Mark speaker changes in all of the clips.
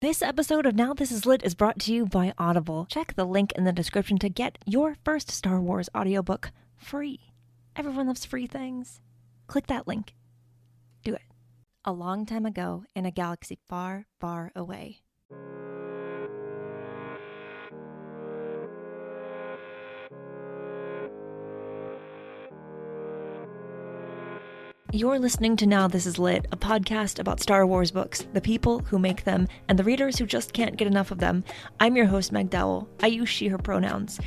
Speaker 1: This episode of Now This Is Lit is brought to you by Audible. Check the link in the description to get your first Star Wars audiobook free. Everyone loves free things. Click that link. Do it. A long time ago, in a galaxy far, far away. You're listening to Now This Is Lit, a podcast about Star Wars books, the people who make them, and the readers who just can't get enough of them. I'm your host, Meg Dowell. I use she, her pronouns.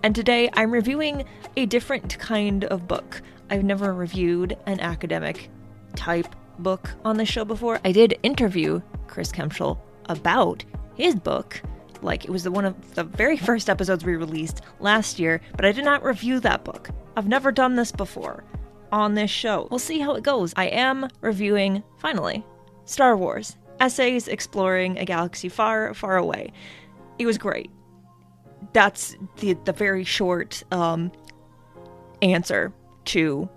Speaker 1: And today I'm reviewing a different kind of book. I've never reviewed an academic type book on this show before. I did interview Chris Kempschel about his book. Like, it was one of the very first episodes we released last year, but I did not review that book. I've never done this before on this show. We'll see how it goes. I am reviewing, finally, Star Wars, Essays Exploring a Galaxy Far, Far Away. It was great. That's the very short answer to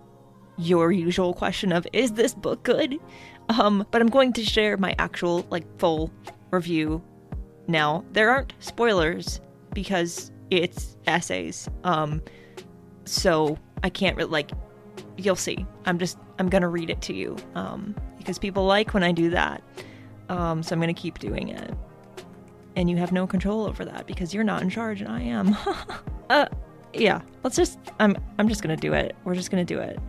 Speaker 1: your usual question of, is this book good? But I'm going to share my actual, full review now. There aren't spoilers because it's essays. So I can't really, you'll see. I'm gonna read it to you, because people like when I do that. So I'm gonna keep doing it. And you have no control over that because you're not in charge and I am. Yeah, I'm just gonna do it. We're just gonna do it.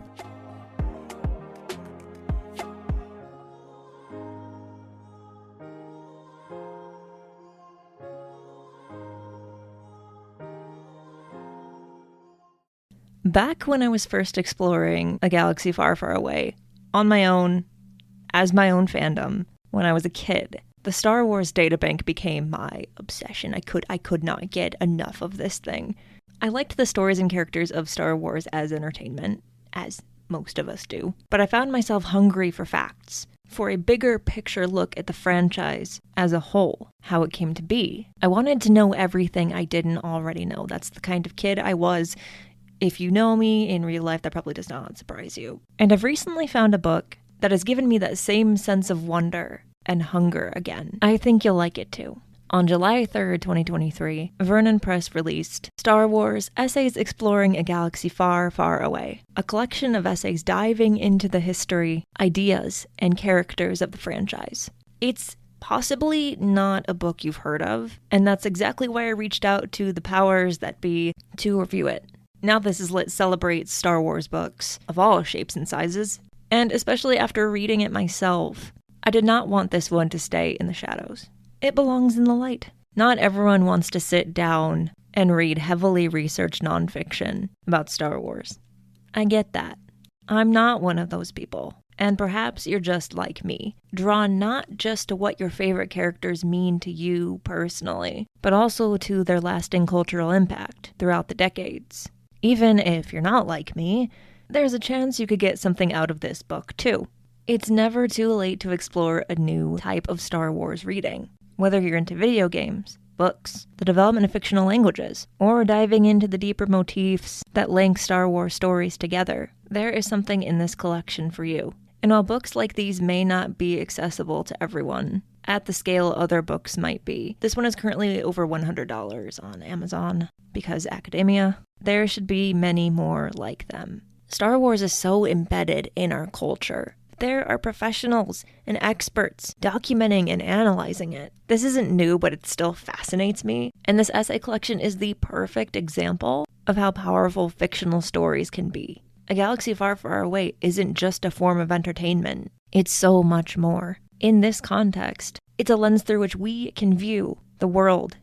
Speaker 1: Back when I was first exploring a galaxy far, far away, on my own, as my own fandom, when I was a kid, the Star Wars databank became my obsession. I could not get enough of this thing. I liked the stories and characters of Star Wars as entertainment, as most of us do, but I found myself hungry for facts, for a bigger picture look at the franchise as a whole, how it came to be. I wanted to know everything I didn't already know. That's the kind of kid I was. If you know me in real life, that probably does not surprise you. And I've recently found a book that has given me that same sense of wonder and hunger again. I think you'll like it too. On July 3rd, 2023, Vernon Press released Star Wars Essays Exploring a Galaxy Far, Far Away, a collection of essays diving into the history, ideas, and characters of the franchise. It's possibly not a book you've heard of, and that's exactly why I reached out to the powers that be to review it. Now This Is Lit celebrates Star Wars books of all shapes and sizes, and especially after reading it myself, I did not want this one to stay in the shadows. It belongs in the light. Not everyone wants to sit down and read heavily researched nonfiction about Star Wars. I get that. I'm not one of those people. And perhaps you're just like me, drawn not just to what your favorite characters mean to you personally, but also to their lasting cultural impact throughout the decades. Even if you're not like me, there's a chance you could get something out of this book too. It's never too late to explore a new type of Star Wars reading. Whether you're into video games, books, the development of fictional languages, or diving into the deeper motifs that link Star Wars stories together, there is something in this collection for you. And while books like these may not be accessible to everyone, at the scale other books might be, this one is currently over $100 on Amazon, because academia, there should be many more like them. Star Wars is so embedded in our culture. There are professionals and experts documenting and analyzing it. This isn't new, but it still fascinates me. And this essay collection is the perfect example of how powerful fictional stories can be. A Galaxy Far, Far Away isn't just a form of entertainment. It's so much more. In this context, it's a lens through which we can view the world,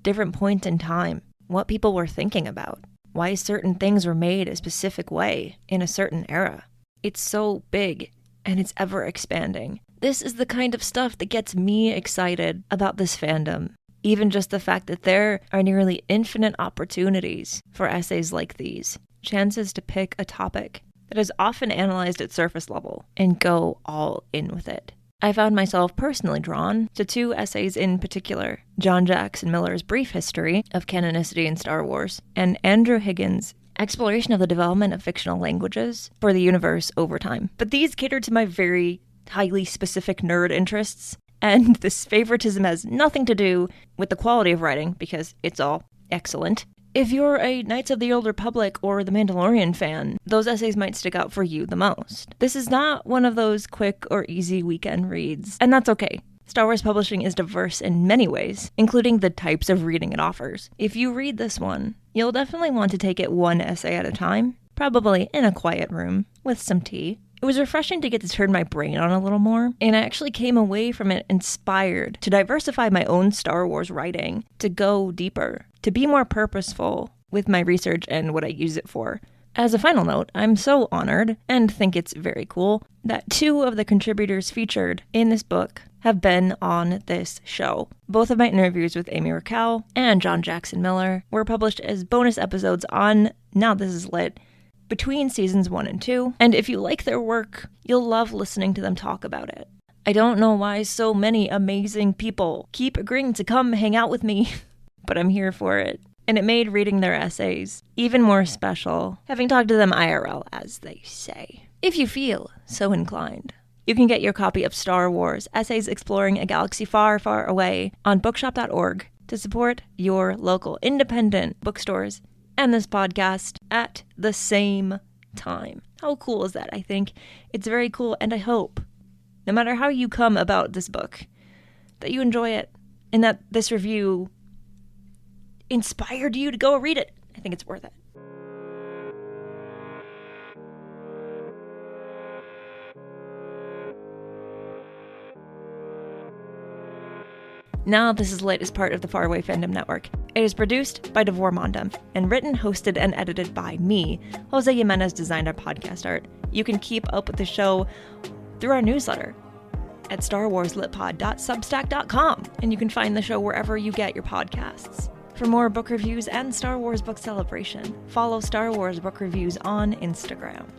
Speaker 1: different points in time, what people were thinking about, why certain things were made a specific way in a certain era. It's so big. And it's ever expanding. This is the kind of stuff that gets me excited about this fandom. Even just the fact that there are nearly infinite opportunities for essays like these. Chances to pick a topic that is often analyzed at surface level and go all in with it. I found myself personally drawn to two essays in particular, John Jackson Miller's Brief History of Canonicity in Star Wars, and Andrew Higgins' Exploration of the Development of Fictional Languages for the Universe Over Time. But these cater to my very highly specific nerd interests, and this favoritism has nothing to do with the quality of writing, because it's all excellent. If you're a Knights of the Old Republic or The Mandalorian fan, those essays might stick out for you the most. This is not one of those quick or easy weekend reads, and that's okay. Star Wars publishing is diverse in many ways, including the types of reading it offers. If you read this one, you'll definitely want to take it one essay at a time, probably in a quiet room with some tea. It was refreshing to get to turn my brain on a little more, and I actually came away from it inspired to diversify my own Star Wars writing, to go deeper, to be more purposeful with my research and what I use it for. As a final note, I'm so honored, and think it's very cool, that 2 of the contributors featured in this book have been on this show. Both of my interviews with Amy Raquel and John Jackson Miller were published as bonus episodes on Now This Is Lit between seasons 1 and 2, and if you like their work, you'll love listening to them talk about it. I don't know why so many amazing people keep agreeing to come hang out with me, but I'm here for it. And it made reading their essays even more special, having talked to them IRL, as they say. If you feel so inclined, you can get your copy of Star Wars, Essays Exploring a Galaxy Far, Far Away on bookshop.org to support your local independent bookstores and this podcast at the same time. How cool is that? I think it's very cool, and I hope, no matter how you come about this book, that you enjoy it, and that this review inspired you to go read it. I think it's worth it. Now This Is Lit is part of the Faraway Fandom Network. It is produced by Devor Mondam and written, hosted, and edited by me. Jose Jimenez designed our podcast art. You can keep up with the show through our newsletter at starwarslitpod.substack.com, and you can find the show wherever you get your podcasts. For more book reviews and Star Wars book celebration, follow Star Wars Book Reviews on Instagram.